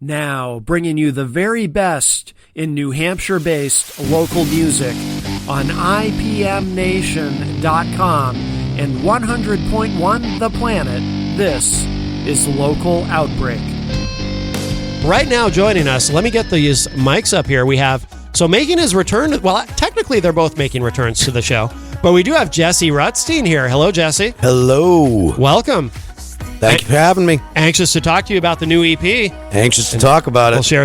Now, bringing you the very best in New Hampshire-based local music on IPMNation.com and 100.1 The Planet, this is Local Outbreak. Right now joining us, let me get these mics up here. We have, so making his return, well, technically they're both making returns to the show, but we do have Jesse Rutstein here. Hello, Jesse. Hello. Welcome. Thank you for having me. Anxious to talk to you about the new EP. Anxious to talk about it. We'll share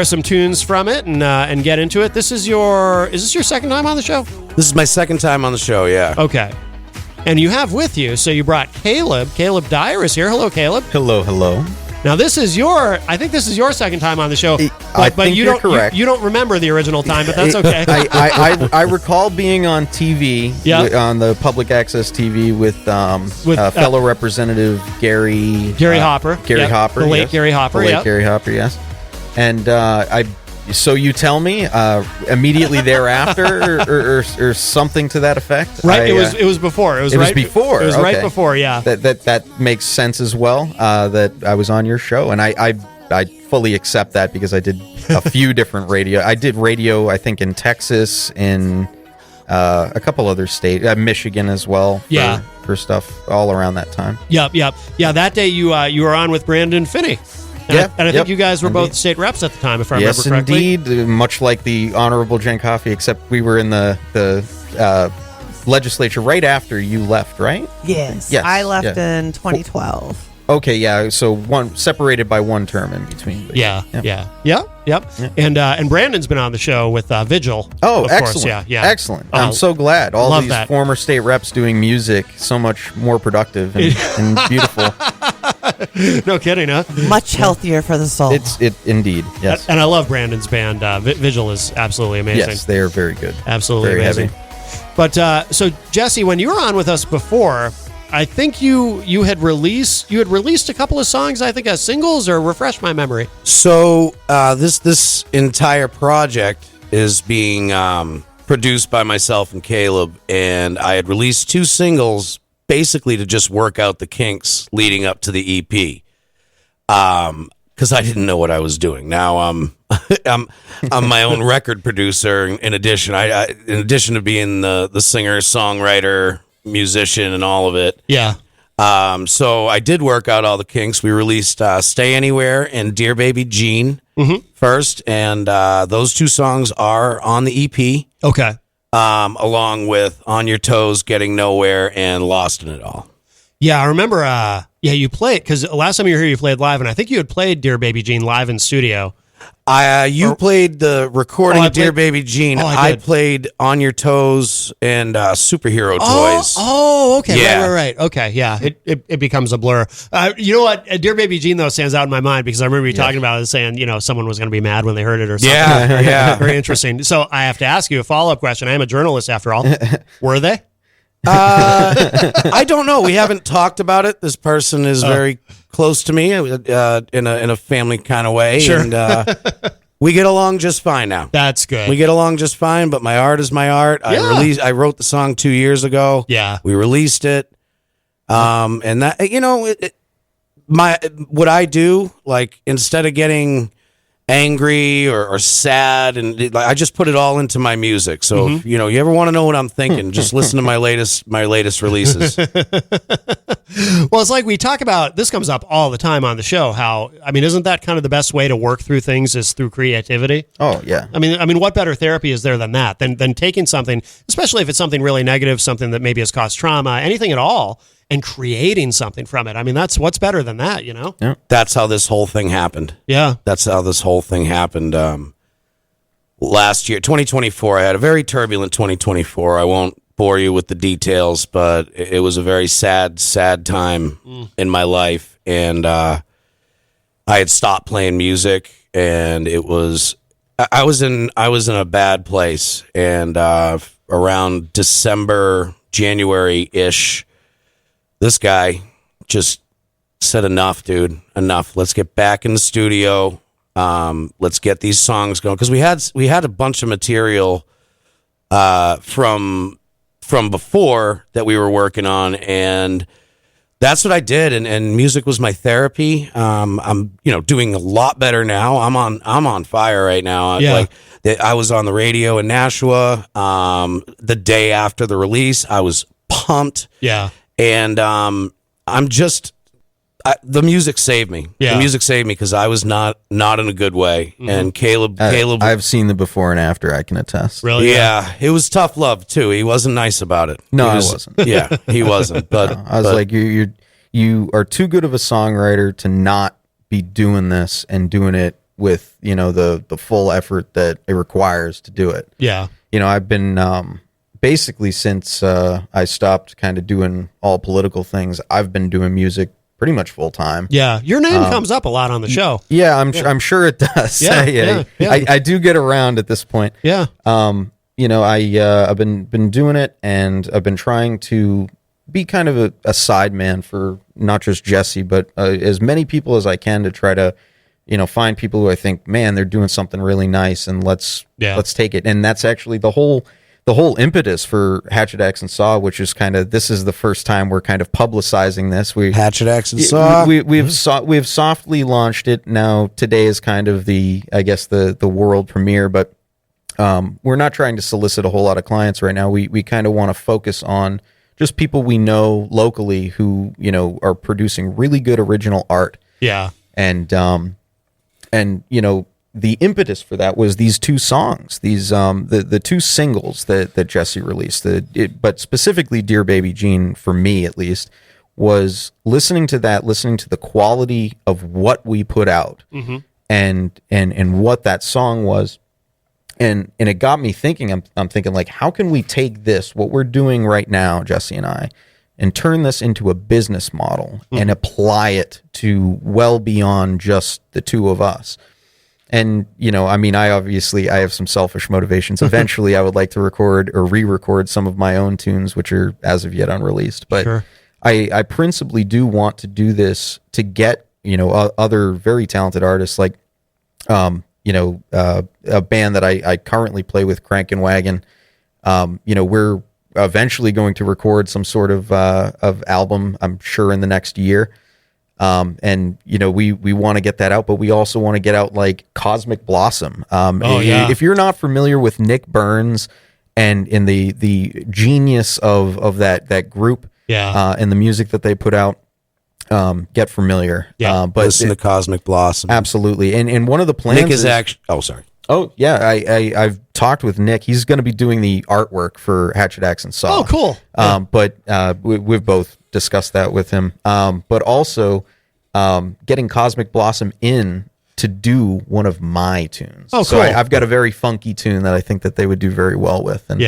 some tunes from it and get into it. Is this your second time on the show? This is my second time on the show, yeah. Okay. And you have with you, so you brought Caleb. Caleb Dyer is here. Hello, Caleb. Hello, hello. Now I think this is your second time on the show. But you're correct. You don't remember the original time, but that's okay. I recall being on TV, on the public access TV with fellow Representative Gary Hopper. Gary Hopper. The late Gary Hopper, Gary Hopper, yes. And so you tell me immediately thereafter, or something to that effect. Right. It was before. It was before. It was right before. Yeah. That makes sense as well. That I was on your show, and I fully accept that because I did a few different radio. I did radio, I think, in Texas, in a couple other states, Michigan as well. For stuff all around that time. Yep. Yeah. That day you were on with Brandon Finney. And I think you guys were both state reps at the time, if I remember correctly. Yes, indeed. Much like the Honorable Jen Coffey, except we were in the legislature right after you left, right? Yes. I left in 2012. Okay, yeah. So separated by one term in between. Yep. And Brandon's been on the show with Vigil. Oh, of excellent. Course. Yeah. Excellent. I'm so glad. All these that. Former state reps doing music, so much more productive and beautiful. No kidding, huh? Much healthier for the soul. It indeed, yes. And I love Brandon's band. Vigil is absolutely amazing. Yes, they are very good. Absolutely very amazing. Heavy. But so Jesse, when you were on with us before, I think you had released a couple of songs, I think, as singles, or refresh my memory. So this entire project is being produced by myself and Caleb, and I had released 2 singles basically to just work out the kinks leading up to the EP, because I didn't know what I was doing. Now I'm my own record producer. In addition, in addition to being the singer, songwriter, musician, and all of it. Yeah. So I did work out all the kinks. We released "Stay Anywhere" and "Dear Baby Jean" first, and those 2 songs are on the EP. Okay. Along with "On Your Toes," "Getting Nowhere," and "Lost in It All." Yeah, I remember. You played, because last time you were here, you played live, and I think you had played "Dear Baby Jean" live in studio. You played the recording of "Dear Baby Jean." I played "On Your Toes" and "Superhero Toys." Oh, okay. Yeah. Right. Okay, yeah. It becomes a blur. You know what? "Dear Baby Jean," though, stands out in my mind because I remember you talking about it, saying, someone was going to be mad when they heard it or something. Yeah. Very interesting. So I have to ask you a follow-up question. I am a journalist, after all. Were they? I don't know. We haven't talked about it. This person is very close to me in a family kind of way. Sure. And we get along just fine now. That's good. We get along just fine, but my art is my art. Yeah. I wrote the song 2 years ago. Yeah. We released it. And that, what I do, like, instead of getting angry or sad, and I just put it all into my music. So if, you ever want to know what I'm thinking, just listen to my latest releases. Well, it's like we talk about, this comes up all the time on the show, how, isn't that kind of the best way to work through things, is through creativity? Oh, yeah. I mean, what better therapy is there than that? Than taking something, especially if it's something really negative, something that maybe has caused trauma, anything at all, and creating something from it. That's what's better than that, Yeah. That's how this whole thing happened. Yeah. That's how this whole thing happened. Last year, 2024, I had a very turbulent 2024. I won't bore you with the details, but it was a very sad time in my life. And I had stopped playing music, and I was in a bad place. And around December, January-ish, this guy just said, "Enough, dude, enough. Let's get back in the studio. Let's get these songs going." Because we had a bunch of material from before that we were working on, and that's what I did, and music was my therapy. I'm doing a lot better now. I'm on fire right now. Yeah. I was on the radio in Nashua the day after the release. I was pumped. Yeah. And the music saved me. Yeah. The music saved me because I was not in a good way. Mm-hmm. And Caleb, I've seen the before and after. I can attest. Really? Yeah, it was tough love too. He wasn't nice about it. No, I wasn't. Yeah, he wasn't. But I was like, you are too good of a songwriter to not be doing this and doing it with the full effort that it requires to do it. Yeah. I've been basically since I stopped kind of doing all political things. I've been doing music pretty much full time. Yeah, your name comes up a lot on the show. Yeah, I'm sure it does. Yeah. I do get around at this point. Yeah. I've been doing it, and I've been trying to be kind of a sideman for not just Jesse, but as many people as I can to try to, find people who I think, man, they're doing something really nice, and let's take it. And that's actually the whole impetus for Hatchet Axe and Saw, which is this is the first time we're kind of publicizing this. Hatchet Axe and Saw. We've softly launched it now. Today is kind of the world premiere, but we're not trying to solicit a whole lot of clients right now. We kind of want to focus on just people we know locally who are producing really good original art. Yeah, and the impetus for that was these two songs, the two singles that Jesse released, but specifically Dear Baby Jean, for me at least, was listening to the quality of what we put out, mm-hmm. and what that song was. And it got me thinking, I'm thinking, like, how can we take this, what we're doing right now, Jesse and I, and turn this into a business model and apply it to well beyond just the two of us. And, I have some selfish motivations. Eventually, I would like to record or re-record some of my own tunes, which are as of yet unreleased. But sure. I principally do want to do this to get, other very talented artists, like, a band that I currently play with, Crank and Wagon. We're eventually going to record some sort of album, I'm sure, in the next year. And we want to get that out, but we also want to get out like Cosmic Blossom. If you're not familiar with Nick Burns and in the genius of that group, and the music that they put out, get familiar. But listen to Cosmic Blossom. Absolutely. And one of the plans Nick is actually. Oh, sorry. Oh yeah, I've talked with Nick. He's going to be doing the artwork for Hatchet Axe and Saw. Oh, cool. But we've both discussed that with him. But also getting Cosmic Blossom in to do one of my tunes. Oh, cool. So I've got a very funky tune that I think that they would do very well with. And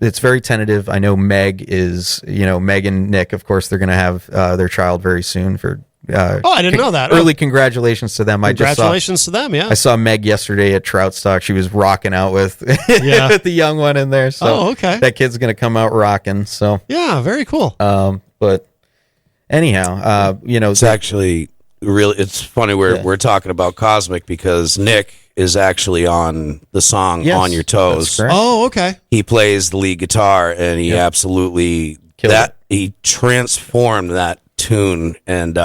it's very tentative. I know Meg and Nick, of course, they're going to have their child very soon for. I didn't know that. Early congratulations to them. Congratulations to them. Yeah, I saw Meg yesterday at Trout Stock. She was rocking out with with the young one in there. So okay, that kid's gonna come out rocking. So yeah, very cool. But anyhow, it's actually really. It's funny we're talking about Cosmic because Nick is actually on the song On Your Toes. Oh, okay. He plays the lead guitar and he absolutely killed it. He transformed that tune, and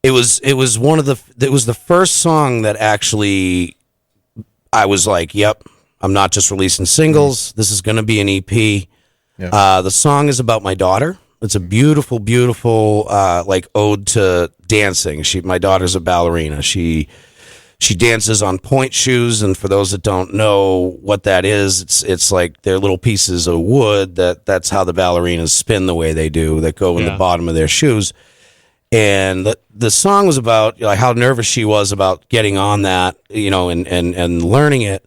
it was the first song that actually I was like, yep, I'm not just releasing singles, this is going to be an EP. The song is about my daughter. It's a beautiful like ode to dancing. My daughter's a ballerina. She dances on point shoes, and for those that don't know what that is, it's like they're little pieces of wood that's how the ballerinas spin the way they do, that go in the bottom of their shoes. And the song was about how nervous she was about getting on that, and learning it.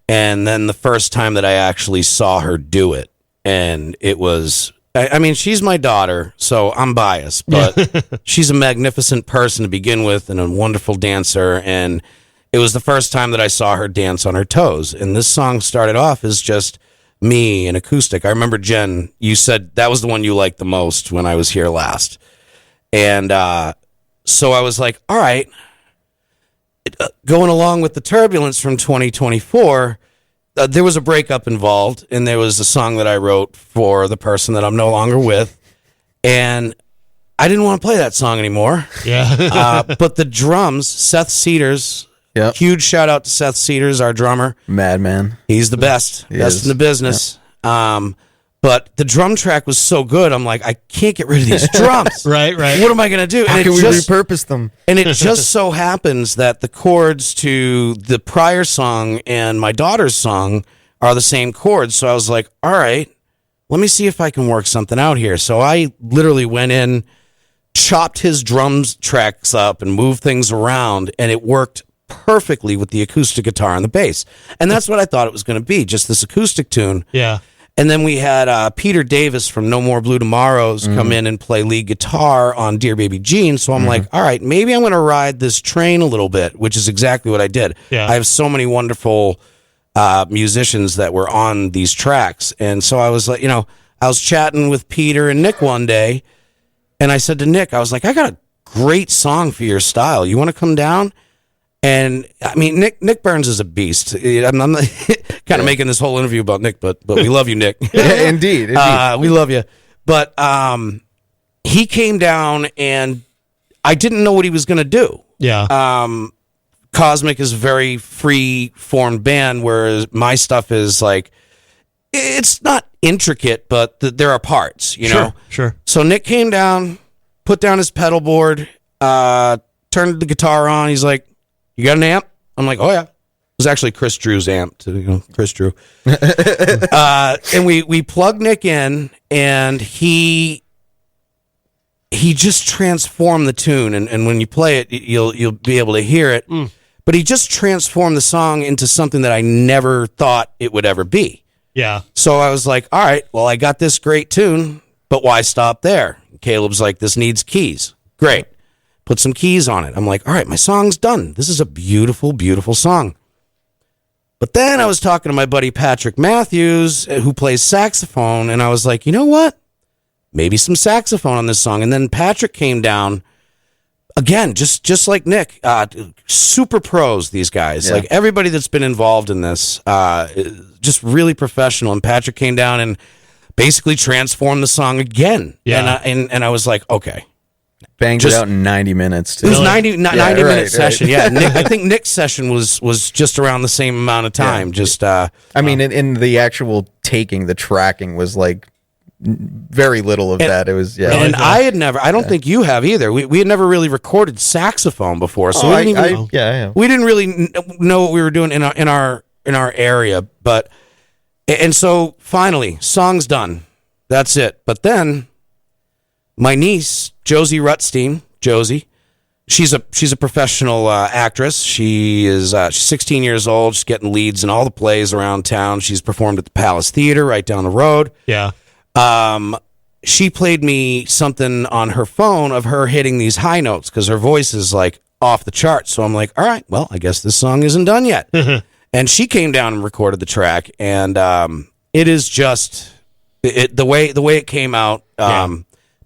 And then the first time that I actually saw her do it, and it was, I mean, she's my daughter, so I'm biased, but she's a magnificent person to begin with and a wonderful dancer. And it was the first time that I saw her dance on her toes. And this song started off as just me and acoustic. I remember, Jen, you said that was the one you liked the most when I was here last. And so I was like, all right, going along with the turbulence from 2024, there was a breakup involved, and there was a song that I wrote for the person that I'm no longer with. And I didn't want to play that song anymore. Yeah. But the drums, Seth Cedars, huge shout out to Seth Cedars, our drummer. Madman. He's the best. Best in the business. But the drum track was so good, I'm like, I can't get rid of these drums. Right. What am I going to do? How can we repurpose them? And it just so happens that the chords to the prior song and my daughter's song are the same chords. So I was like, all right, let me see if I can work something out here. So I literally went in, chopped his drums tracks up and moved things around, and it worked perfectly with the acoustic guitar and the bass. And that's what I thought it was going to be, just this acoustic tune. Yeah. And then we had Peter Davis from No More Blue Tomorrows come in and play lead guitar on Dear Baby Jean. So I'm like, all right, maybe I'm going to ride this train a little bit, which is exactly what I did. Yeah. I have so many wonderful musicians that were on these tracks. And so I was like, I was chatting with Peter and Nick one day, and I said to Nick, I was like, I got a great song for your style. You want to come down? And I mean, Nick Burns is a beast. I'm not kind of making this whole interview about Nick, but we love you, Nick. Indeed. We love you. But he came down, and I didn't know what he was going to do. Yeah. Cosmic is a very free-formed band, whereas my stuff is like, it's not intricate, but there are parts, you know? Sure. So Nick came down, put down his pedal board, turned the guitar on. He's like, you got an amp? I'm like, oh, yeah. It was actually Chris Drew's amp, Chris Drew. And we plugged Nick in, and he just transformed the tune. And when you play it, you'll be able to hear it. But he just transformed the song into something that I never thought it would ever be. Yeah. So I was like, all right, well, I got this great tune, but why stop there? Caleb's like, this needs keys. Great. Put some keys on it. I'm like, all right, my song's done. This is a beautiful, beautiful song. But then I was talking to my buddy Patrick Matthews, who plays saxophone, and I was like, you know what? Maybe some saxophone on this song. And then Patrick came down, again, just like Nick, super pros, these guys. Yeah. Like everybody that's been involved in this, just really professional. And Patrick came down and basically transformed the song again. Yeah. And I was like, okay. Banged it out in 90 minutes. Too. It was 90 minute session. Right. Yeah, Nick, I think Nick's session was just around the same amount of time. Yeah. Just I mean, in the actual taking, the tracking was like very little of that. It was And I had never. I don't think you have either. We had never really recorded saxophone before, so we didn't really know what we were doing in our area. But and so finally, song's done. That's it. But then my niece, Josie Rutstein, she's a professional actress. She's 16 years old. She's getting leads in all the plays around town. She's performed at the Palace Theater right down the road. Yeah. She played me something on her phone of her hitting these high notes because her voice is like off the charts. So I'm like, all right, well, I guess this song isn't done yet. And she came down and recorded the track, and it is just the way it came out.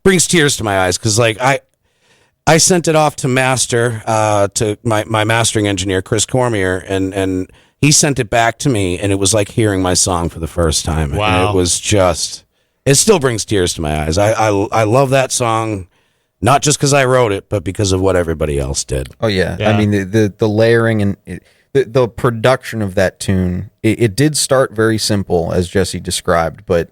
Brings tears to my eyes because like I sent it off to master to my mastering engineer Chris Cormier, and he sent it back to me, and it was like hearing my song for the first time. Wow. And it still brings tears to my eyes. I love that song, not just because I wrote it, but because of what everybody else did. Oh yeah. I mean the layering and the production of that tune. It did start very simple, as Jesse described, but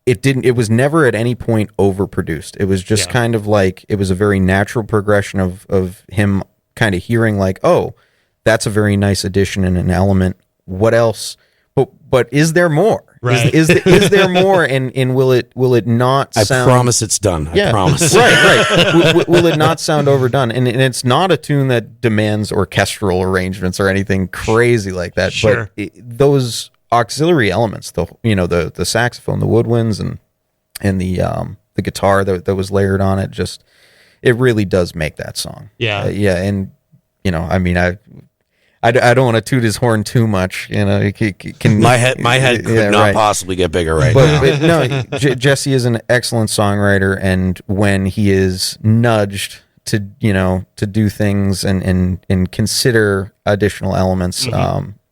it was never at any point overproduced. It was just kind of like, it was a very natural progression of him kind of hearing like, oh, that's a very nice addition and an element. What else? But is there more? Right. Is there more? And will it not sound? I promise it's done. I promise. Right. Will it not sound overdone? And it's not a tune that demands orchestral arrangements or anything crazy like that. Sure. But those auxiliary elements, the saxophone, the woodwinds, and the guitar that was layered on it, just it really does make that song. Yeah. And I mean, I don't want to toot his horn too much. My head could not possibly get bigger now. But no, Jesse is an excellent songwriter, and when he is nudged to do things and consider additional elements,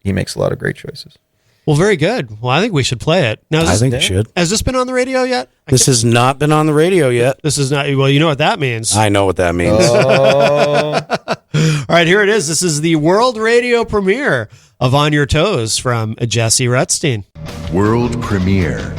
he makes a lot of great choices. Well, very good. Well, I think we should play it. Now, I think we should. Has this been on the radio yet? This has not been on the radio yet. This is not. Well, you know what that means. I know what that means. Oh. All right, here it is. This is the world radio premiere of On Your Toes from Jesse Rutstein. World premiere.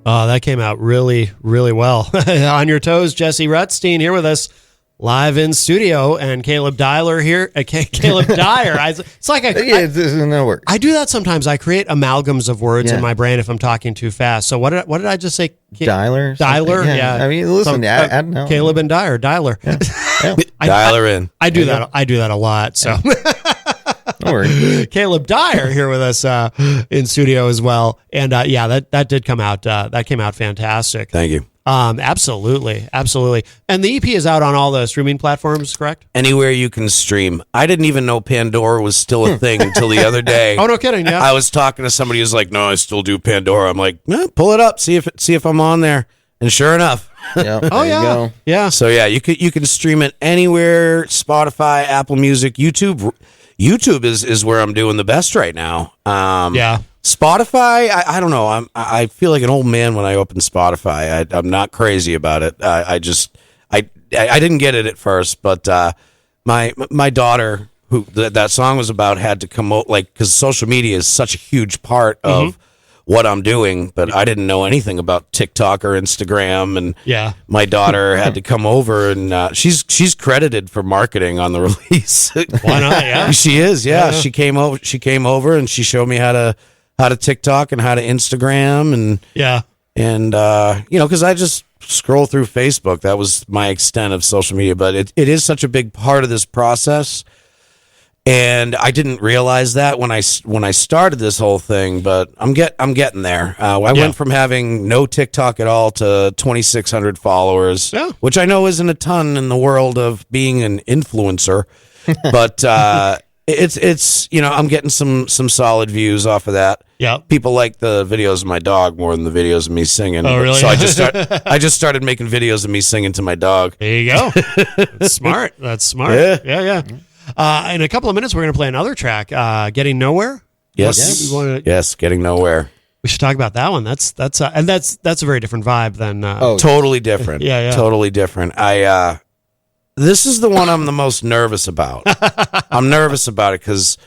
Oh, that came out really, really well. On Your Toes, Jesse Rutstein here with us live in studio, and Caleb Dyer here. Caleb Dyer. It's like it doesn't work. I do that sometimes. I create amalgams of words in my brain if I'm talking too fast. So what did I just say? Dyer. Dyer. Yeah. I mean, listen. I don't know. Caleb and Dyer. Dyer. Yeah. Dyer in. I do that. I do that a lot. So. Don't worry. Caleb Dyer here with us in studio as well, and that did come out. That came out fantastic. Thank you. Absolutely. And the EP is out on all the streaming platforms, correct? Anywhere you can stream. I didn't even know Pandora was still a thing until the other day. Oh, no kidding. Yeah. I was talking to somebody who's like, "No, I still do Pandora." I'm like, "Pull it up, see if I'm on there." And sure enough. Yeah. Oh yeah. Yeah. So yeah, you can stream it anywhere: Spotify, Apple Music, YouTube. YouTube is where I'm doing the best right now. Yeah. Spotify, I don't know. I feel like an old man when I open Spotify. I'm not crazy about it. I didn't get it at first, but my daughter, who that song was about, had to come out, like, because social media is such a huge part of what I'm doing, but I didn't know anything about TikTok or Instagram, and my daughter had to come over, and she's credited for marketing on the release. Why not? Yeah, she is. Yeah. She came over and she showed me how to TikTok and how to Instagram, and because I just scroll through Facebook. That was my extent of social media, but it is such a big part of this process. And I didn't realize that when I started this whole thing, but I'm getting there. I went from having no TikTok at all to 2,600 followers, which I know isn't a ton in the world of being an influencer, but it's I'm getting some solid views off of that. Yeah, people like the videos of my dog more than the videos of me singing. Oh, really? So I just started making videos of me singing to my dog. There you go. That's smart. That's smart. Yeah. In a couple of minutes, we're going to play another track, "Getting Nowhere." Yes, yes, "Getting Nowhere." We should talk about that one. That's a very different vibe than. Totally different. Yeah, totally different. This is the one I'm the most nervous about. I'm nervous about it because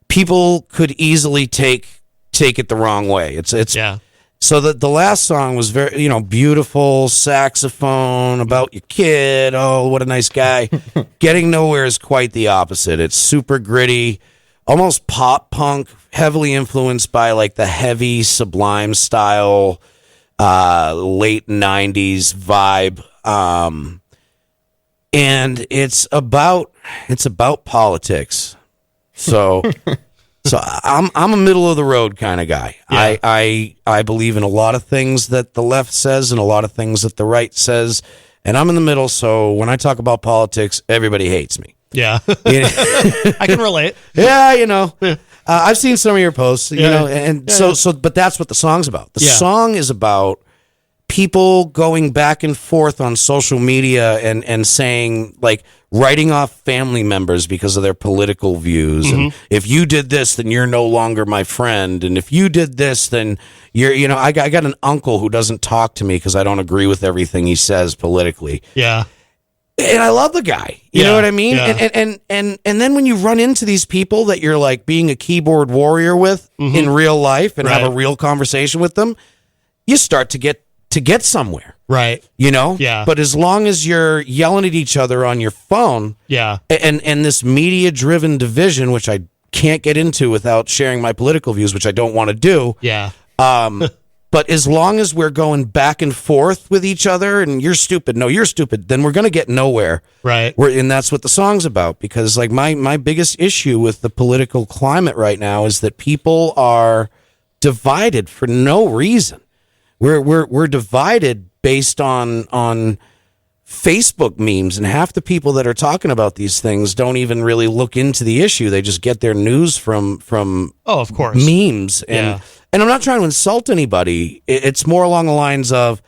people could easily take it the wrong way. It's So the last song was very, beautiful saxophone about your kid. Oh, what a nice guy. Getting Nowhere is quite the opposite. It's super gritty, almost pop punk, heavily influenced by like the heavy Sublime style, late 90s vibe. And it's about politics. So I'm a middle of the road kind of guy. Yeah. I believe in a lot of things that the left says and a lot of things that the right says, and I'm in the middle. So when I talk about politics, everybody hates me. Yeah, I can relate. Yeah, I've seen some of your posts. But that's what the song's about. The song is about people going back and forth on social media and saying, like, writing off family members because of their political views. Mm-hmm. And if you did this, then you're no longer my friend. And if you did this, then I got an uncle who doesn't talk to me because I don't agree with everything he says politically. Yeah. And I love the guy. You know what I mean? Yeah. And then when you run into these people that you're like being a keyboard warrior with in real life and have a real conversation with them, you start to get somewhere. Right. Yeah. But as long as you're yelling at each other on your phone, and this media driven division, which I can't get into without sharing my political views, which I don't want to do. Yeah. But as long as we're going back and forth with each other and you're stupid, no, you're stupid, then we're going to get nowhere. Right. And that's what the song's about, because like my biggest issue with the political climate right now is that people are divided for no reason. We're divided based on Facebook memes, and half the people that are talking about these things don't even really look into the issue. They just get their news from of course, memes. And I'm not trying to insult anybody. It's more along the lines of,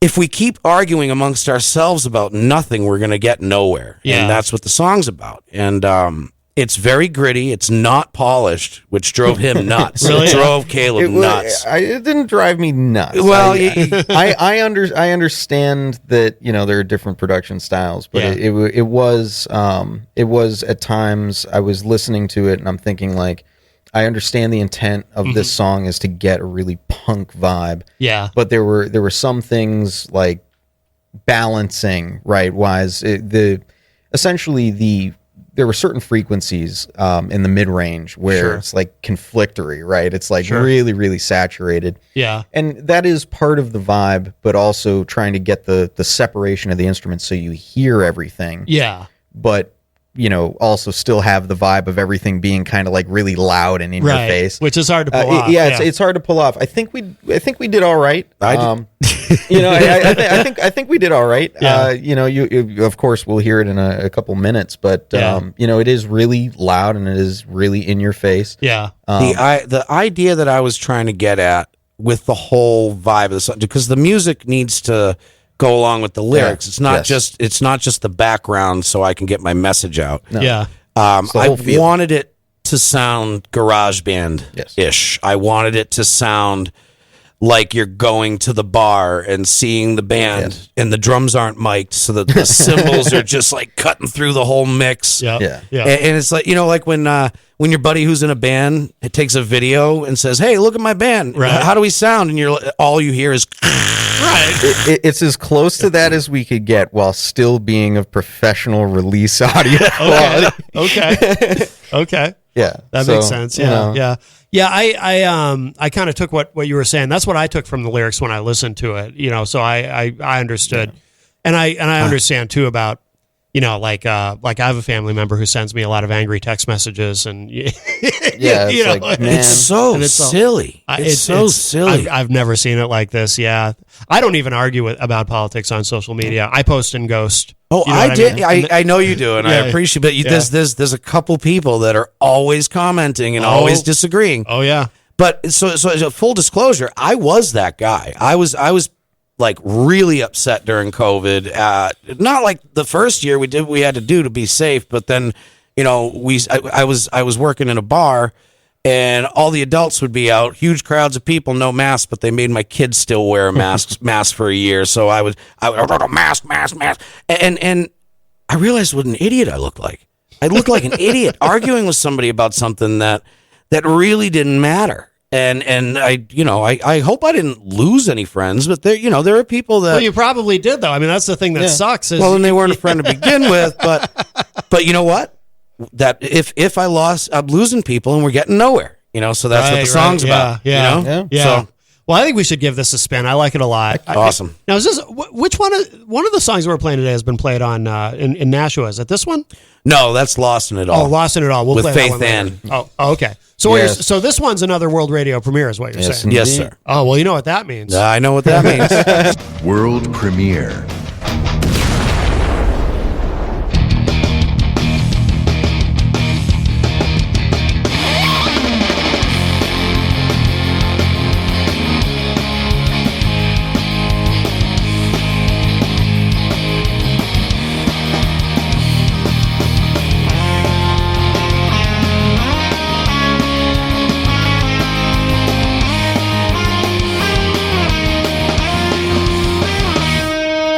if we keep arguing amongst ourselves about nothing, we're going to get nowhere. Yeah. And that's what the song's about. And it's very gritty. It's not polished, which drove him nuts. Really? It drove Caleb nuts. It didn't drive me nuts. Well, I understand that there are different production styles, but it was at times I was listening to it and I'm thinking, like, I understand the intent of this song is to get a really punk vibe. Yeah. But there were some things like balancing, right? There were certain frequencies in the mid range where it's like conflictory, right? It's like really, really saturated. Yeah. And that is part of the vibe, but also trying to get the separation of the instruments so you hear everything. Yeah. But also still have the vibe of everything being kind of like really loud and in your face, which is hard to pull off. It's hard to pull off. I think we did all right. I think we did all right. Yeah. You of course we'll hear it in a couple minutes, but it is really loud and it is really in your face. Yeah. The idea that I was trying to get at with the whole vibe of the song, because the music needs to go along with the lyrics. It's not just the background so I can get my message out. No. Yeah. I wanted it to sound garage band-ish. Yes. I wanted it to sound like you're going to the bar and seeing the band, and the drums aren't mic'd, so that the cymbals are just like cutting through the whole mix. Yeah. And it's like, like when your buddy who's in a band, it takes a video and says, "Hey, look at my band. Right. How do we sound?" And all you hear is Right. It's as close to that as we could get while still being of professional release audio quality. Okay. Yeah, that makes sense. Yeah. I kind of took what you were saying. That's what I took from the lyrics when I listened to it. So I understood, and I understand too about like I have a family member who sends me a lot of angry text messages, and it's so silly. It's so silly. I've never seen it like this. Yeah, I don't even argue about politics on social media. I post and ghost. Oh, you know I did. mean? I know you do, and I appreciate. But there's a couple people that are always commenting and always disagreeing. Oh yeah. But so as a full disclosure, I was that guy. I was like really upset during COVID. Not like the first year we had to do to be safe, but then I was working in a bar. And all the adults would be out, huge crowds of people, no masks, but they made my kids still wear a mask for a year. So I mask, and I realized what an idiot I looked like. I looked like an idiot arguing with somebody about something that really didn't matter. And I hope I didn't lose any friends, but there are people that. Well, you probably did though. I mean, that's the thing that sucks. Well, then they weren't a friend to begin with, but you know what? That if I lost, I'm losing people, and we're getting nowhere. So that's what the song's about. Yeah. So, well, I think we should give this a spin. I like it a lot. Awesome. Now, is this which one of the songs we're playing today has been played on in Nashua? Is it this one? No, that's Lost in It All. Oh, Lost in It All. We'll with play Faith that one Ann. Oh, okay. So so this one's another world radio premiere, is what you're saying? Yes, sir. Oh, well, you know what that means. I know what that means. World premiere.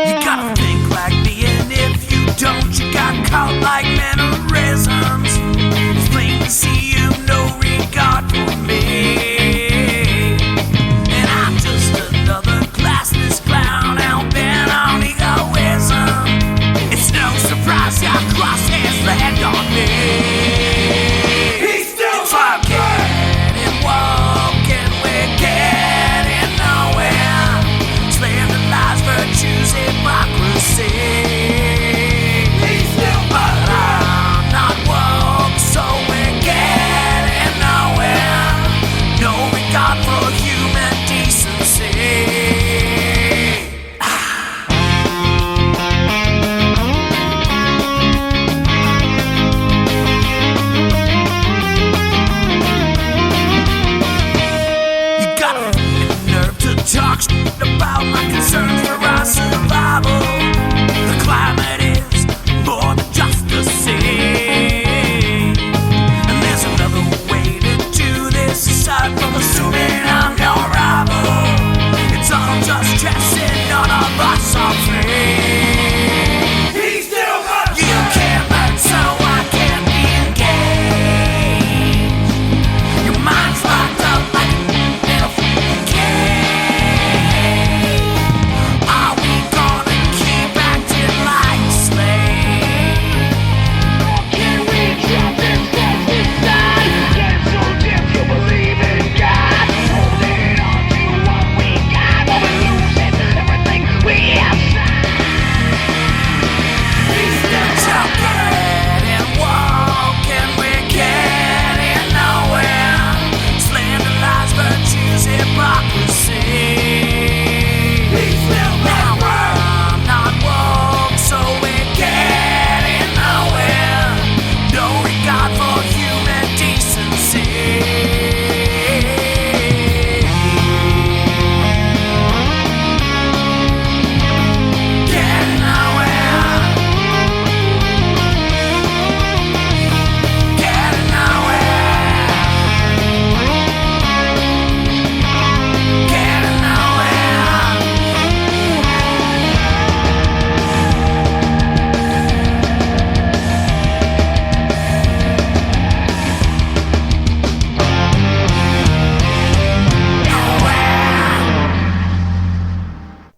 You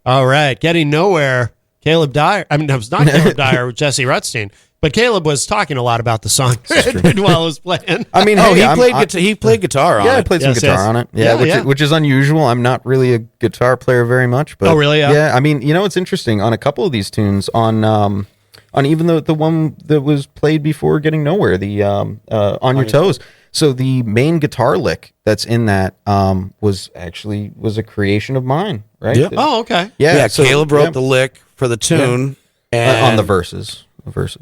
All right, Getting Nowhere. Caleb Dyer. I mean, it was not Caleb Dyer, with Jesse Rutstein. But Caleb was talking a lot about the song while I was playing. I mean, he played guitar on it. Yeah, I played some guitar on it. Which is unusual. I'm not really a guitar player very much. But really? Yeah. I mean, it's interesting. On a couple of these tunes, on even the one that was played before Getting Nowhere, the On Your Toes. So the main guitar lick that's in that was a creation of mine, right? Yeah. Oh, okay. Yeah. So, Caleb wrote the lick for the tune and on the verses.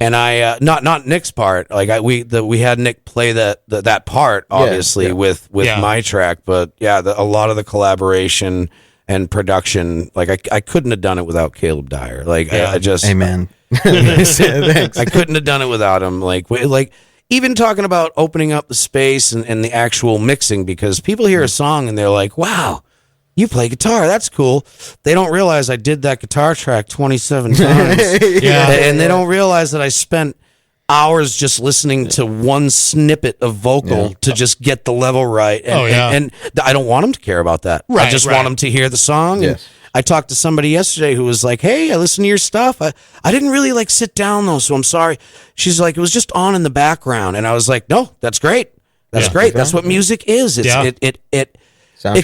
And I not Nick's part. Like we had Nick play that part obviously with my track, but a lot of the collaboration and production, like I couldn't have done it without Caleb Dyer. Like I just amen. Thanks. I couldn't have done it without him. Like even talking about opening up the space and the actual mixing, because people hear a song and they're like, wow, you play guitar. That's cool. They don't realize I did that guitar track 27 times. And they don't realize that I spent hours just listening to one snippet of vocal to just get the level right. And I don't want them to care about that. Right, I just want them to hear the song. Yes. I talked to somebody yesterday who was like, hey, I listened to your stuff. I didn't really sit down though, so I'm sorry. She's like, it was just on in the background. And I was like, no, that's great. That's great. That's what music is. It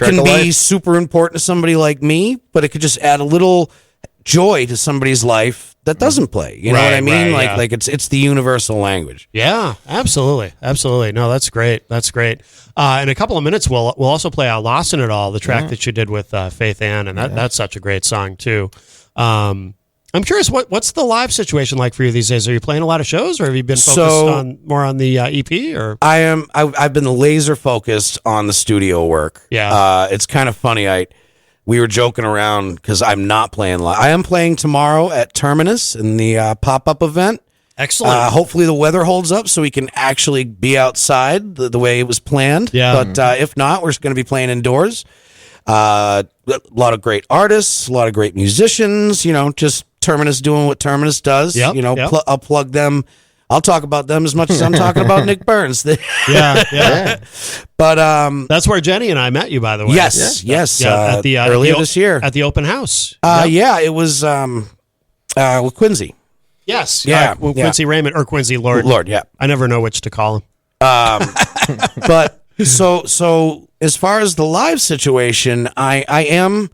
can be super important to somebody like me, but it could just add a little joy to somebody's life that doesn't play. You know what I mean? Like it's the universal language. Yeah, absolutely. No, that's great. That's great. In a couple of minutes, we'll also play Lost in It All, the track that you did with Faith Ann, and that's such a great song too. I'm curious, what's the live situation like for you these days? Are you playing a lot of shows, or have you been focused more on the EP? Or I've been laser focused on the studio work. Yeah, it's kind of funny. We were joking around because I'm not playing live. I am playing tomorrow at Terminus in the pop-up event. Excellent. Hopefully the weather holds up so we can actually be outside the way it was planned. Yeah. But if not, we're going to be playing indoors. A lot of great artists, a lot of great musicians, just Terminus doing what Terminus does. Yep, I'll plug them. I'll talk about them as much as I'm talking about Nick Burns. Yeah. But that's where Jenny and I met you, by the way. Yes. At the earlier this year at the open house. Yeah, it was with Quincy. Yes. Yeah. Quincy Raymond or Quincy Lord. Lord, yeah. I never know which to call him. But so as far as the live situation, I am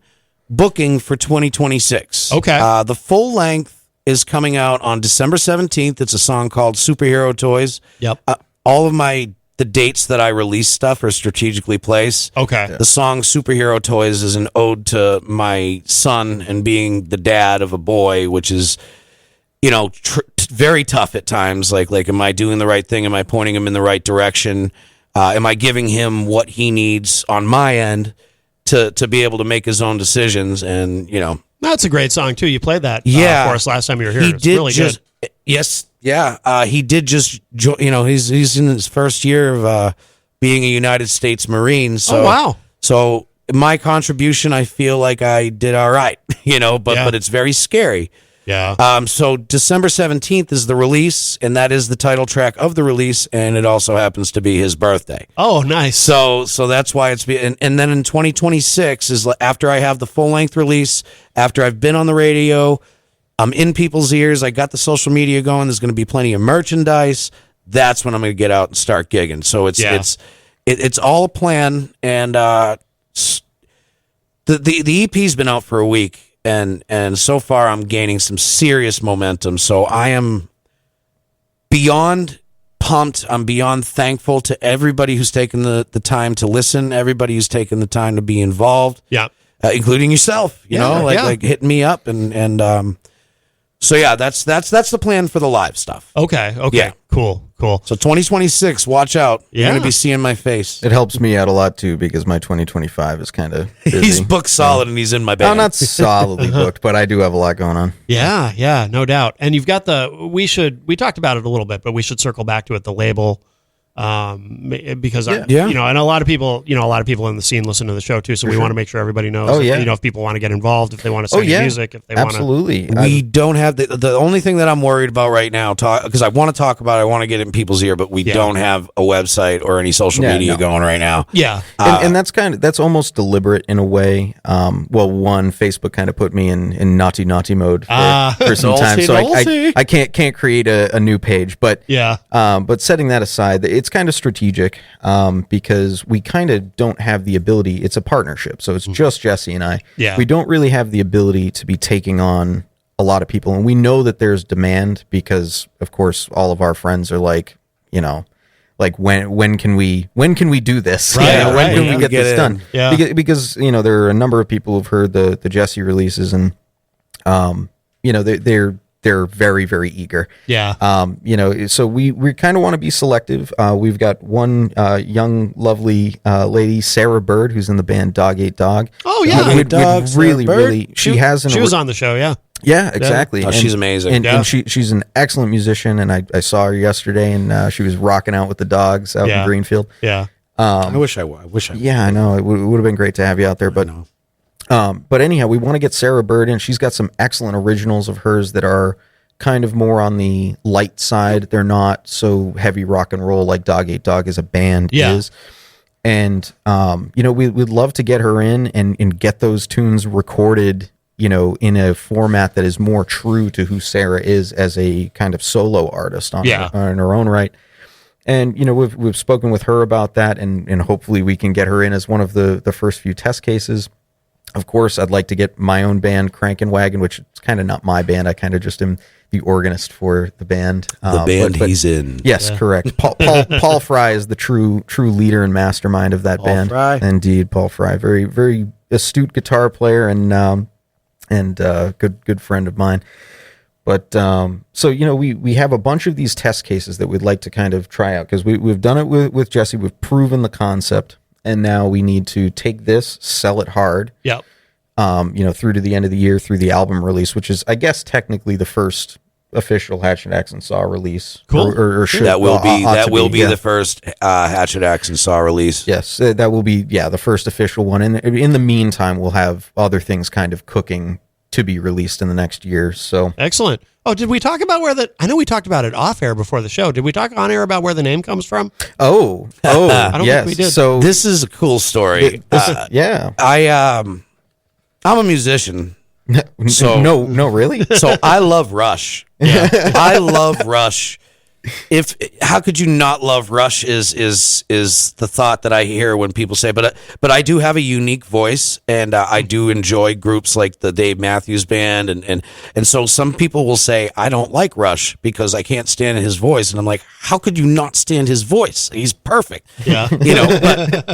booking for 2026. Okay. The full length is coming out on December 17th. It's a song called Superhero Toys. Yep. All of the dates that I release stuff are strategically placed. Okay. The song Superhero Toys is an ode to my son and being the dad of a boy, which is, very tough at times. Like, am I doing the right thing? Am I pointing him in the right direction? Am I giving him what he needs on my end to be able to make his own decisions? And, That's a great song too. You played that for us last time you were here. He it's did really good. Yes, yeah. He did just he's in his first year of being a United States Marine. So, oh wow! So my contribution, I feel like I did all right. But it's very scary. Yeah. So December 17th is the release, and that is the title track of the release, and it also happens to be his birthday. Oh, nice. So that's why it's and then in 2026 is after I have the full length release, after I've been on the radio, I'm in people's ears, I got the social media going, there's going to be plenty of merchandise. That's when I'm going to get out and start gigging. So it's all a plan, and the EP's been out for a week. And so far, I'm gaining some serious momentum. So I am beyond pumped. I'm beyond thankful to everybody who's taken the time to listen, everybody who's taken the time to be involved, including yourself. Like hitting me up and so that's the plan for the live stuff. Okay. Yeah. Cool. So 2026, watch out. You're going to be seeing my face. It helps me out a lot, too, because my 2025, is kind of busy. He's booked solid, and he's in my band. I'm not solidly booked, but I do have a lot going on. Yeah, no doubt. And you've got we talked about it a little bit, but we should circle back to it, the label because and a lot of people in the scene listen to the show too, so we want to make sure everybody knows. If people want to get involved, if they want to sing music, if they want to. Absolutely. We don't have the only thing that I'm worried about right now, because I want to talk about it, I want to get it in people's ear, but we don't have a website or any social media going right now. Yeah. And that's almost deliberate in a way. One, Facebook kind of put me in naughty mode for some time, so I can't create a new page. But but setting that aside, it's kind of strategic because we kind of don't have the ability. It's a partnership, so it's just Jesse and I. Yeah. We don't really have the ability to be taking on a lot of people, and we know that there's demand because, of course, all of our friends are like, when can we do this? Right, when can we get this done? Yeah. Because there are a number of people who've heard the Jesse releases, and they're very, very eager. Yeah. So we kind of want to be selective. We've got one young, lovely lady, Sarah Bird, who's in the band Dog Ate Dog. Oh yeah, she was on the show. Yeah. Yeah, exactly. Oh, she's amazing. And she's an excellent musician, and I saw her yesterday, and she was rocking out with the dogs out in Greenfield. Yeah. I wish I. Yeah, I know. It would have been great to have you out there, but anyhow, we want to get Sarah Bird in. She's got some excellent originals of hers that are kind of more on the light side. They're not so heavy rock and roll like Dog Ate Dog as a band is. And we'd love to get her in and get those tunes recorded, in a format that is more true to who Sarah is as a kind of solo artist on her own right. And we've spoken with her about that, and hopefully we can get her in as one of the first few test cases. Of course, I'd like to get my own band, Crankin' Wagon, which is kind of not my band. I kind of just am the organist for the band. The band he's in. Yes, correct. Paul Fry is the true leader and mastermind of that band. Fry. Indeed, Paul Fry, very, very astute guitar player and good friend of mine. But so we have a bunch of these test cases that we'd like to kind of try out, because we've done it with Jesse. We've proven the concept. And now we need to take this, sell it hard. Yep. Through to the end of the year, through the album release, which is, I guess, technically the first official Hatchet Axe and Saw release. Cool. Or should, that will be the first Hatchet Axe and Saw release. Yes, that will be the first official one. And in the meantime, we'll have other things kind of cooking to be released in the next year. So excellent. Oh, did we talk about I know we talked about it off air before the show. Did we talk on air about where the name comes from? I don't think we did. So this is a cool story. I'm a musician. So no, really? So I love Rush. Yeah. I love Rush. How could you not love Rush is the thought that I hear when people say, but I do have a unique voice, and I do enjoy groups like the Dave Matthews Band, and so some people will say I don't like Rush because I can't stand his voice, and I'm like, how could you not stand his voice? He's perfect. Yeah.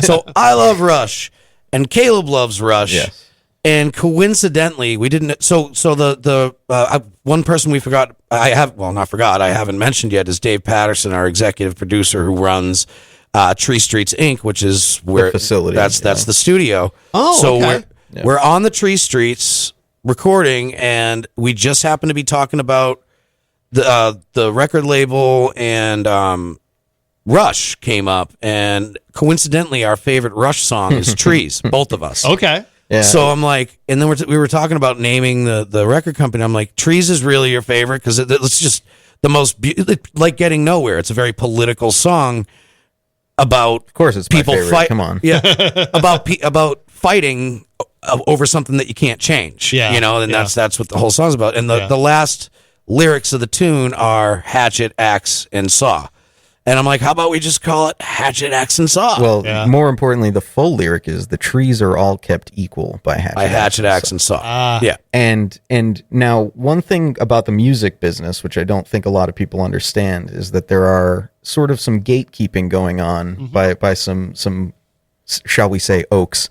So I love Rush, and Caleb loves Rush. Yes. And coincidentally, we didn't. So the one person we forgot. I haven't mentioned yet is Dave Patterson, our executive producer, who runs Tree Streets Inc., which is where the facility. That's the studio. Oh, so okay. we're on the Tree Streets recording, and we just happened to be talking about the record label, and Rush came up, and coincidentally, our favorite Rush song is Trees. Both of us. Okay. Yeah. So I'm like, and then we were talking about naming the record company. I'm like, Trees is really your favorite because it's just the most like Getting Nowhere. It's a very political song about, of course, it's people my favorite. Come on, about fighting over something that you can't change. Yeah, and that's what the whole song's about. And the last lyrics of the tune are Hatchet, Axe, and Saw. And I'm like, how about we just call it Hatchet, Axe, and Saw? Well, more importantly, the full lyric is the trees are all kept equal by Hatchet, Axe, and Saw. Yeah. And now one thing about the music business, which I don't think a lot of people understand, is that there are sort of some gatekeeping going on by some, shall we say, oaks,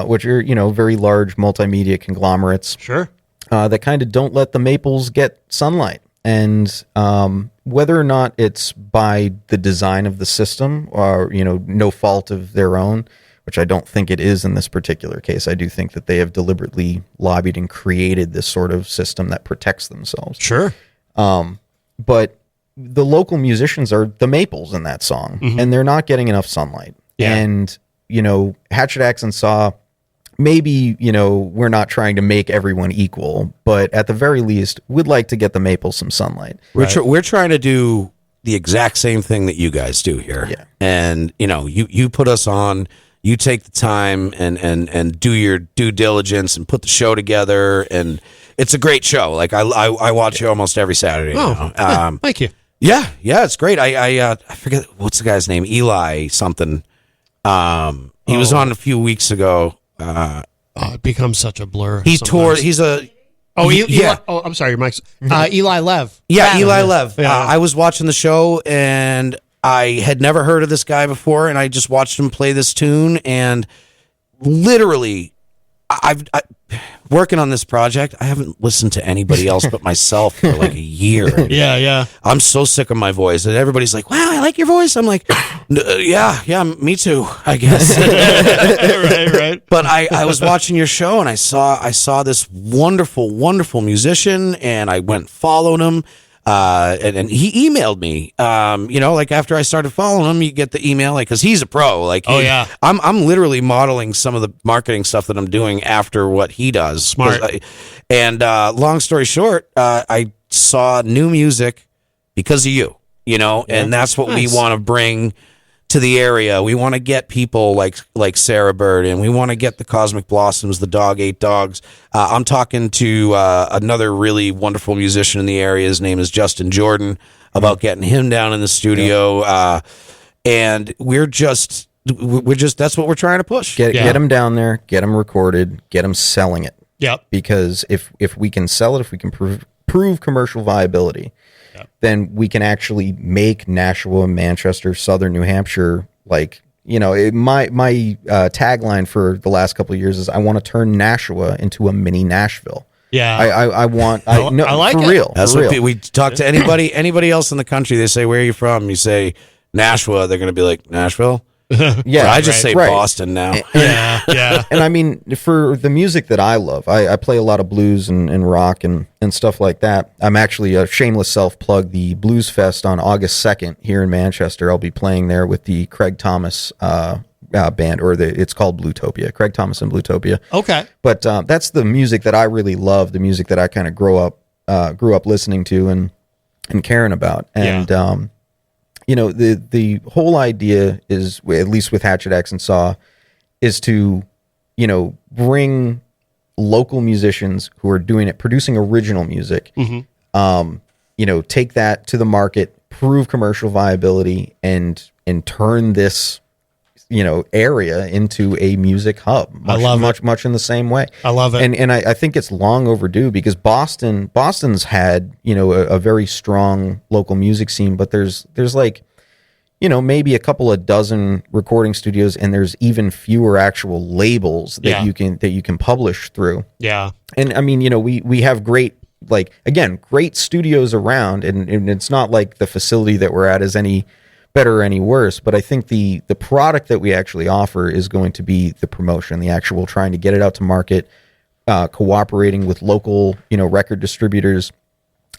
which are, very large multimedia conglomerates. Sure. That kind of don't let the maples get sunlight. And whether or not it's by the design of the system or, no fault of their own, which I don't think it is in this particular case. I do think that they have deliberately lobbied and created this sort of system that protects themselves. Sure. But the local musicians are the maples in that song, and they're not getting enough sunlight. Yeah. And, Hatchet Axe and Saw, maybe, we're not trying to make everyone equal, but at the very least, we'd like to get the maples some sunlight. We're trying to do the exact same thing that you guys do here. Yeah. And, you put us on, you take the time and do your due diligence and put the show together, and it's a great show. Like I watch you almost every Saturday. Oh, thank you. Yeah, it's great. I forget what's the guy's name, Eli something. He was on a few weeks ago. It becomes such a blur. He sometimes. He's a. Eli. Oh, I'm sorry, your mic's. Eli Lev. Yeah, Eli Lev. Yeah. I was watching the show and I had never heard of this guy before, and I just watched him play this tune, and literally, I working on this project, I haven't listened to anybody else but myself for like a year. Yeah. I'm so sick of my voice, and everybody's like, "Wow, I like your voice." I'm like, "Yeah, me too, I guess." right. But I was watching your show, and I saw this wonderful musician, and I went and followed him. And he emailed me, like after I started following him, you get the email, like, cause he's a pro. Like, I'm literally modeling some of the marketing stuff that I'm doing after what he does. Smart. And long story short, I saw new music because of you, and that's what we want to bring to the area. We want to get people like Sarah Bird, and we want to get the Cosmic Blossoms, the Dog Ate Dogs. I'm talking to another really wonderful musician in the area. His name is Justin Jordan, about getting him down in the studio. And we're just that's what we're trying to push. Get him down there, get him recorded, get him selling it. Yep. Because if we can sell it, if we can prove commercial viability, then we can actually make Nashua, Manchester, Southern New Hampshire, like, my tagline for the last couple of years is I want to turn Nashua into a mini Nashville. Yeah. I like for it. Real. That's for what real. we talk to anybody else in the country. They say, "Where are you from?" You say Nashua, they're going to be like, "Nashville." Yeah, I just say Boston now. Yeah. And I mean, for the music that I love, I play a lot of blues and rock and stuff like that. I'm actually a shameless self-plug, the Blues Fest on August 2nd here in Manchester. I'll be playing there with the Craig Thomas band, or it's called Bluetopia, Craig Thomas and Bluetopia. Okay. But that's the music that I really love, the music that I kind of grew up listening to and caring about. And the whole idea is, at least with Hatchet Axe and Saw, is to, bring local musicians who are producing original music, take that to the market, prove commercial viability, and turn this, area into a music hub. Much in the same way. I love it. And I think it's long overdue, because Boston's had, a very strong local music scene, but there's like, maybe a couple of dozen recording studios, and there's even fewer actual labels that you can publish through. Yeah. And I mean, we have great studios around, and it's not like the facility that we're at is any better or any worse, but I think the product that we actually offer is going to be the promotion, the actual trying to get it out to market, cooperating with local, record distributors.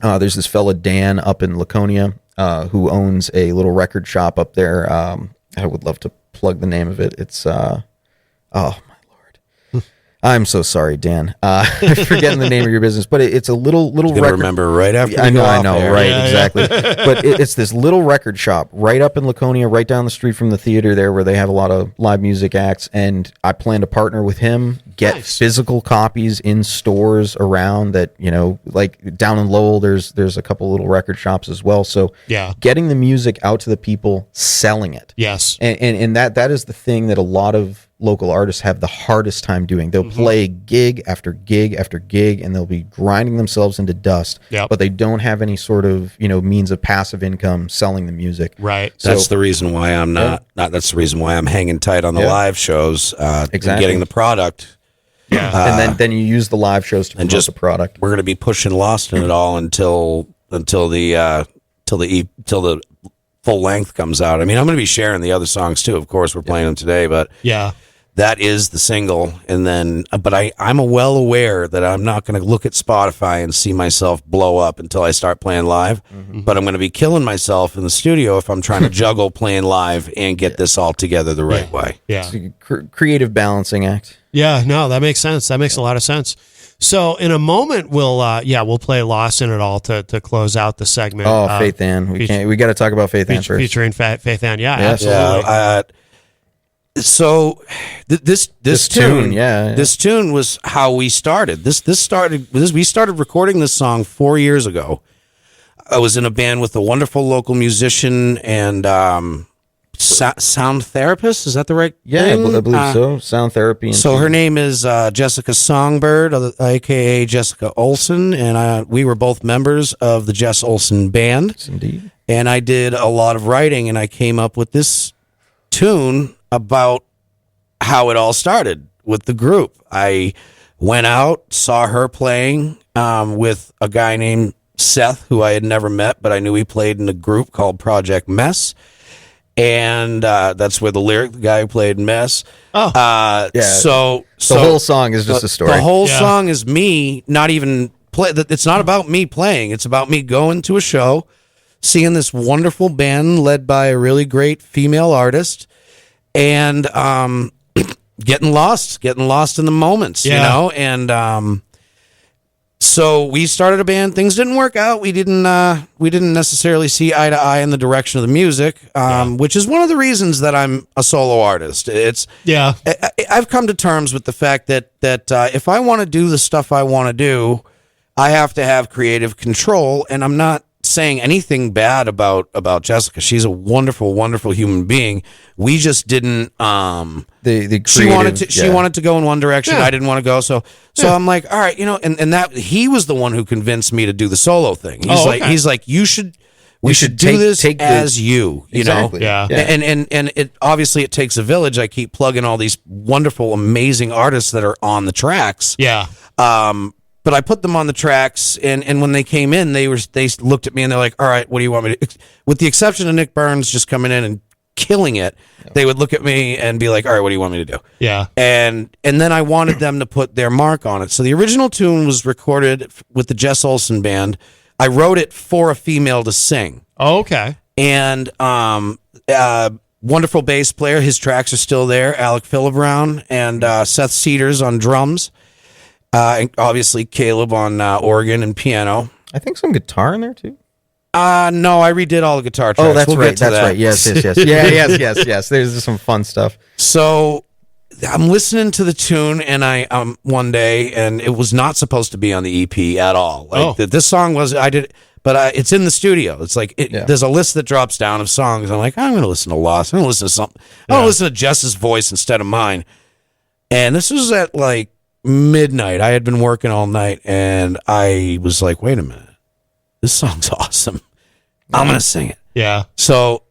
There's this fella, Dan, up in Laconia, who owns a little record shop up there. I would love to plug the name of it. It's, oh my Lord. I'm so sorry, Dan. Forgetting the name of your business, but it's a little record. Remember right after. I know, right, exactly. But it's this little record shop right up in Laconia, right down the street from the theater there, where they have a lot of live music acts. And I plan to partner with him, get physical copies in stores around that, like down in Lowell, there's a couple little record shops as well. So getting the music out to the people, selling it. Yes. And that is the thing that a lot of local artists have the hardest time doing. They'll play gig after gig after gig, and they'll be grinding themselves into dust, but they don't have any sort of, means of passive income selling the music. Right. So, that's the reason why I'm that's the reason why I'm hanging tight on the live shows, and getting the product. Yeah. And then you use the live shows to promote the product. We're going to be pushing Lost in it all until the full length comes out. I mean, I'm going to be sharing the other songs too. Of course, we're playing them today, but that is the single. And then, but I'm well aware that I'm not going to look at Spotify and see myself blow up until I start playing live. Mm-hmm. But I'm going to be killing myself in the studio if I'm trying to juggle playing live and get this all together the right way. Yeah. It's a creative balancing act. Yeah, no, that makes sense. That makes a lot of sense. So in a moment, we'll play Lost in It All to close out the segment. Oh, Faith Ann. We got to talk about Faith Ann first. Featuring Faith Ann. Yeah, absolutely. Yeah, so this tune, this tune was how we started. We started recording this song 4 years ago. I was in a band with a wonderful local musician and sound therapist. Is that the right thing? I believe so. Sound therapy. So her name is Jessica Songbird, aka Jessica Olsen, and we were both members of the Jess Olsen band. Yes, indeed. And I did a lot of writing, and I came up with this tune about how it all started with the group. I went out, saw her playing with a guy named Seth, who I had never met, but I knew he played in a group called Project Mess. And that's where the guy who played Mess. Oh, yeah. So the whole song is just a story. The whole song is me not even play. It's not about me playing. It's about me going to a show, seeing this wonderful band led by a really great female artist, and getting lost in the moments, you know. And so we started a band. Things didn't work out. We didn't necessarily see eye to eye in the direction of the music, which is one of the reasons that I'm a solo artist. I've come to terms with the fact that if I want to do the stuff I want to do, I have to have creative control. And I'm not saying anything bad about Jessica. She's a wonderful, wonderful human being. We just didn't. She wanted to go in one direction. I didn't want to go. So I'm like, all right, and that he was the one who convinced me to do the solo thing. He's like, we should do this as you exactly. know. Yeah. And it obviously it takes a village. I keep plugging all these wonderful, amazing artists that are on the tracks. Yeah. But I put them on the tracks, and when they came in, they looked at me and they're like, "All right, what do you want me to?" With the exception of Nick Burns just coming in and killing it, they would look at me and be like, "All right, what do you want me to do?" Yeah. And then I wanted them to put their mark on it. So the original tune was recorded with the Jess Olsen band. I wrote it for a female to sing. Oh, okay. And wonderful bass player. His tracks are still there. Alec Philibrown and Seth Cedars on drums. And obviously Caleb on organ and piano. I think some guitar in there too. No, I redid all the guitar tracks. Oh, that's right. That's right. Yes. Yes. There's some fun stuff. So I'm listening to the tune, and I one day, and it was not supposed to be on the EP at all. This song was but it's in the studio. It's like there's a list that drops down of songs. I'm like, I'm going to listen to Lost. I'm going to listen to something. I'm going to listen to Jess's voice instead of mine. And this was at like midnight. I had been working all night, and I was like, wait a minute, this song's awesome. I'm gonna sing it. Yeah. So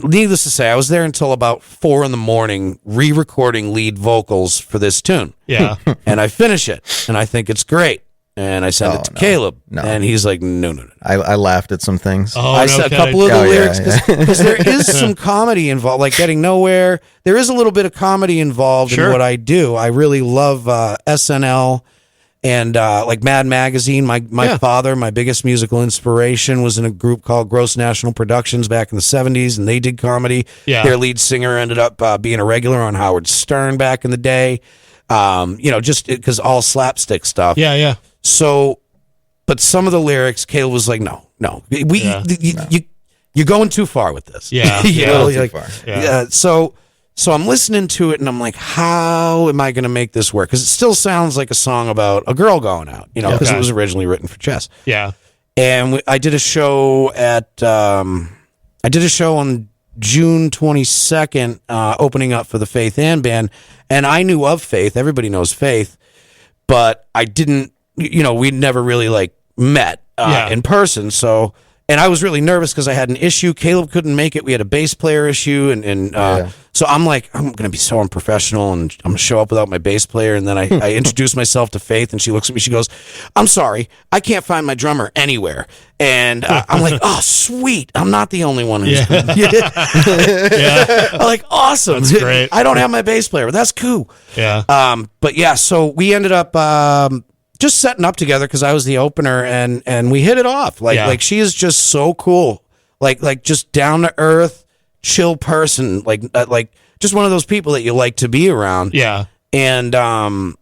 needless to say, I was there until about 4 a.m. re-recording lead vocals for this tune. Yeah. And I finish it, and I think it's great, and I send it to Caleb, and he's like, no. I laughed at some things. I said a couple of the lyrics because there is some comedy involved, like Getting Nowhere. There is a little bit of comedy involved in what I do. I really love SNL and like Mad Magazine. My father, my biggest musical inspiration, was in a group called Gross National Productions back in the 70s, and they did comedy. Yeah. Their lead singer ended up being a regular on Howard Stern back in the day. Just because all slapstick stuff. Yeah. So, but some of the lyrics, Caleb was like, no, you're going too far with this. Yeah. Too far. Yeah. So I'm listening to it, and I'm like, how am I going to make this work? Because it still sounds like a song about a girl going out, because it was originally written for Jess. Yeah. And I did a show on June 22nd, opening up for the Faith Ann band, and I knew of Faith. Everybody knows Faith, but I didn't. We'd never really like met in person. So, and I was really nervous because I had an issue. Caleb couldn't make it. We had a bass player issue, and so I'm like, I'm going to be so unprofessional, and I'm going to show up without my bass player. And then I introduce myself to Faith, and she looks at me. She goes, "I'm sorry, I can't find my drummer anywhere." And I'm like, oh, sweet. I'm not the only one who's good. I'm like, awesome. That's great. I don't have my bass player, but that's cool. Yeah. But yeah, so we ended up just setting up together because I was the opener, and we hit it off. Like she is just so cool. Like just down to earth, chill person. Like just one of those people that you like to be around. Yeah. And then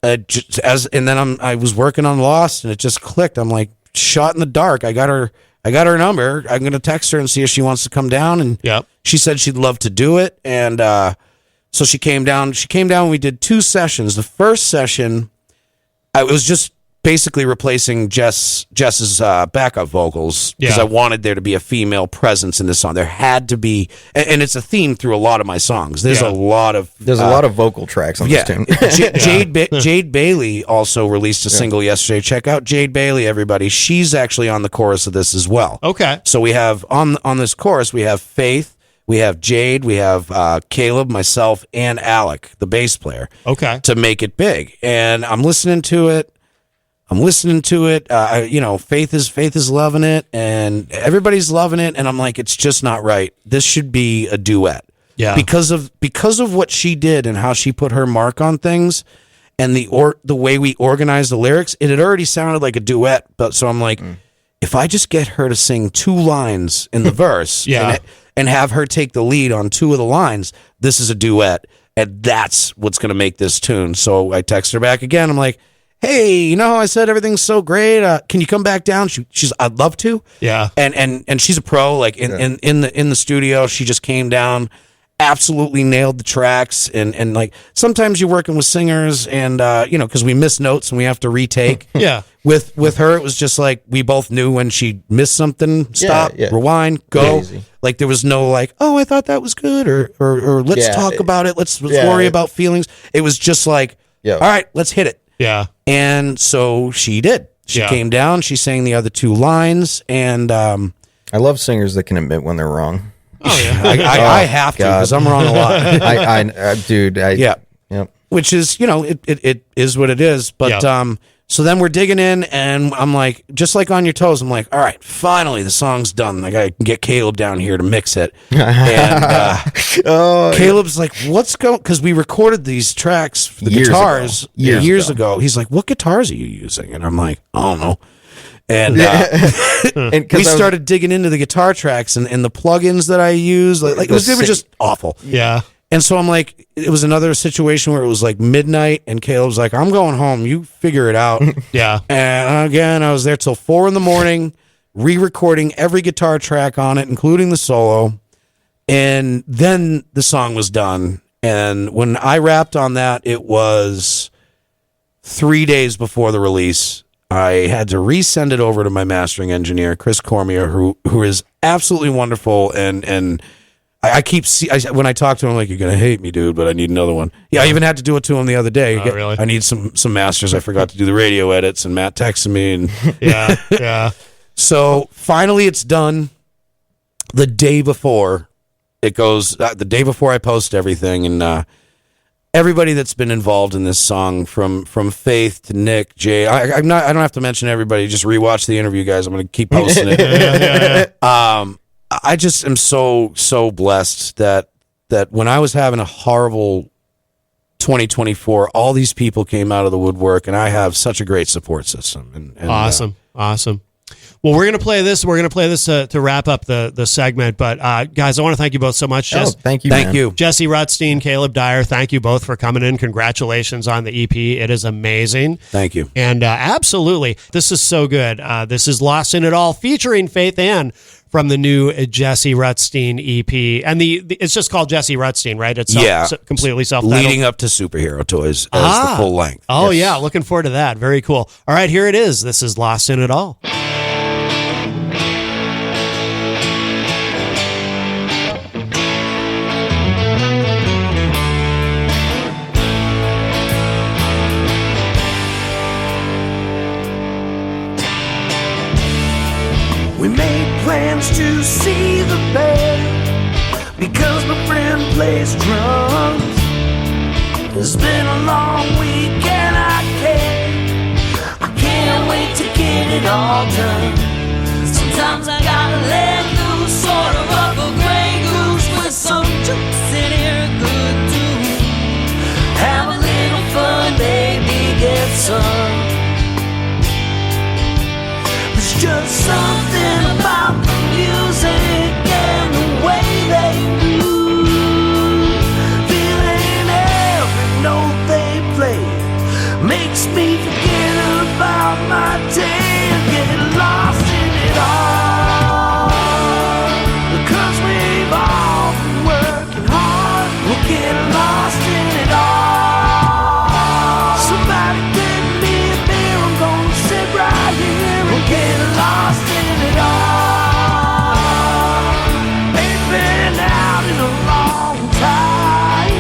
I was working on Lost, and it just clicked. I'm like, shot in the dark. I got her number. I'm gonna text her and see if she wants to come down. And she said she'd love to do it. And so she came down. And we did 2 sessions. The first session, I was just basically replacing Jess's backup vocals because I wanted there to be a female presence in this song. There had to be, and it's a theme through a lot of my songs. There's a lot of vocal tracks on this tune. Jade Bailey also released a single yesterday. Check out Jade Bailey, everybody. She's actually on the chorus of this as well. Okay. So we have on this chorus, we have Faith, we have Jade, we have Caleb, myself, and Alec, the bass player. Okay. To make it big, and I'm listening to it. Faith is loving it, and everybody's loving it, and I'm like, it's just not right. This should be a duet. Yeah. Because of what she did and how she put her mark on things, and the way we organized the lyrics, it had already sounded like a duet. But so I'm like, if I just get her to sing 2 lines in the verse, and have her take the lead on 2 of the lines, this is a duet, and that's what's going to make this tune. So I text her back again. I'm like, hey, I said everything's so great. Can you come back down? She's, I'd love to. Yeah. And she's a pro. Like in the studio, she just came down, absolutely nailed the tracks. And like sometimes you're working with singers, and because we miss notes and we have to retake. Yeah. With her, it was just like we both knew when she missed something. Stop, rewind, go. Like there was no like, oh, I thought that was good, or let's talk about it. Let's worry about feelings. It was just like, all right, let's hit it. Yeah. And so she did. She came down, she sang the other 2 lines, and I love singers that can admit when they're wrong. Oh yeah. I have to, because I'm wrong a lot. Dude. Yep. Which is, it is what it is. But so then we're digging in, and I'm like, just like On Your Toes, I'm like, all right, finally the song's done. I gotta get Caleb down here to mix it. And Caleb's like, what's going? Because we recorded these tracks for the guitars years ago. He's like, what guitars are you using? And I'm like, I don't know. And, we started digging into the guitar tracks and the plugins that I use. They were just awful. Yeah. And so I'm like, it was another situation where it was like midnight, and Caleb's like, I'm going home. You figure it out. Yeah. And again, I was there till 4 a.m, re-recording every guitar track on it, including the solo. And then the song was done. And when I rapped on that, it was 3 days before the release. I had to resend it over to my mastering engineer, Chris Cormier, who is absolutely wonderful. And I when I talk to him, I'm like, you're going to hate me, dude, but I need another one. Yeah, I even had to do it to him the other day. Oh, really? I need some masters. I forgot to do the radio edits, and Matt texted me. And Yeah. So finally it's done the day before. It goes the day before I post everything, and everybody that's been involved in this song, from Faith to Nick, Jay. I don't have to mention everybody. Just rewatch the interview, guys. I'm going to keep posting it. I just am so blessed that when I was having a horrible 2024, all these people came out of the woodwork, and I have such a great support system. And awesome. Well, we're going to play this. We're going to play this to wrap up the segment. But guys, I want to thank you both so much. Thank you. Thank you. Jesse Rutstein, Caleb Dyer, thank you both for coming in. Congratulations on the EP. It is amazing. Thank you. And absolutely, this is so good. This is Lost in It All, featuring Faith Ann from the new Jesse Rutstein EP. And it's just called Jesse Rutstein, right? It's completely self-titled. Leading up to Superhero Toys as the full length. Oh, yes. Yeah. Looking forward to that. Very cool. All right, here it is. This is Lost in It All. We made plans to see the band because my friend plays drums. It's been a long week and I can't wait to get it all done. Sometimes I gotta let loose, sort of up a gray goose with some juice in here good too. Have a little fun, baby, get some. There's just something about the music and the way they move. Feeling every note they play makes me forget about my day and get lost in it all. Because we've all been working hard, we'll get lost in it all. Somebody get me a beer, I'm gonna sit right here and get lost in it all. Ain't been out in a long time,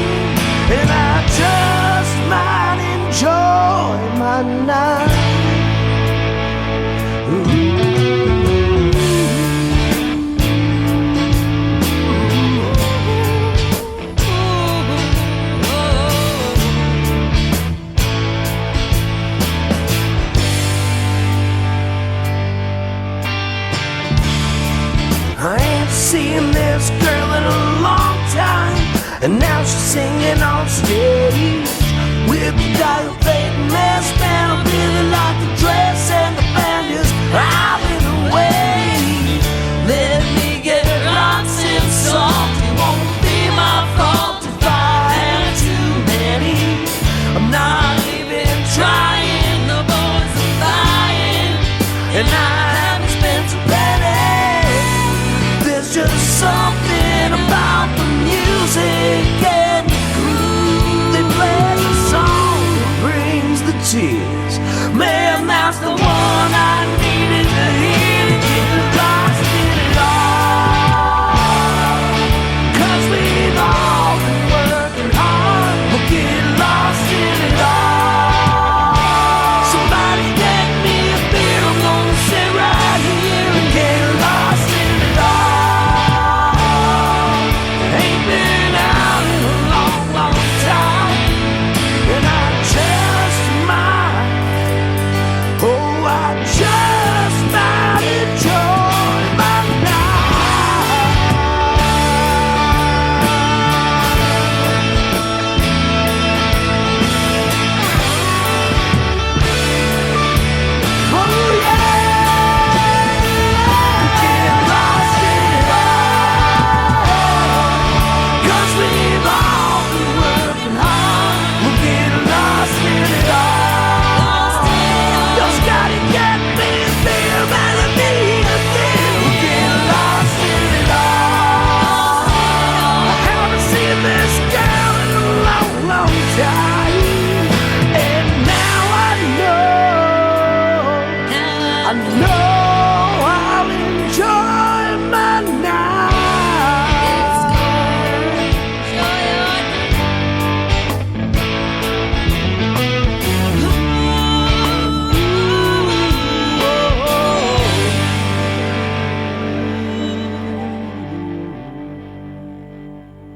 and I just might enjoy my night. I ain't seen this girl in a long time, and now she's singing on stage with the guy who played the mass band. I really like the dress and the band is out in the way. Let me get lots and soft. It won't be my fault if I have too many. I'm not even trying. The boys are buying, and I haven't spent a penny. There's just something about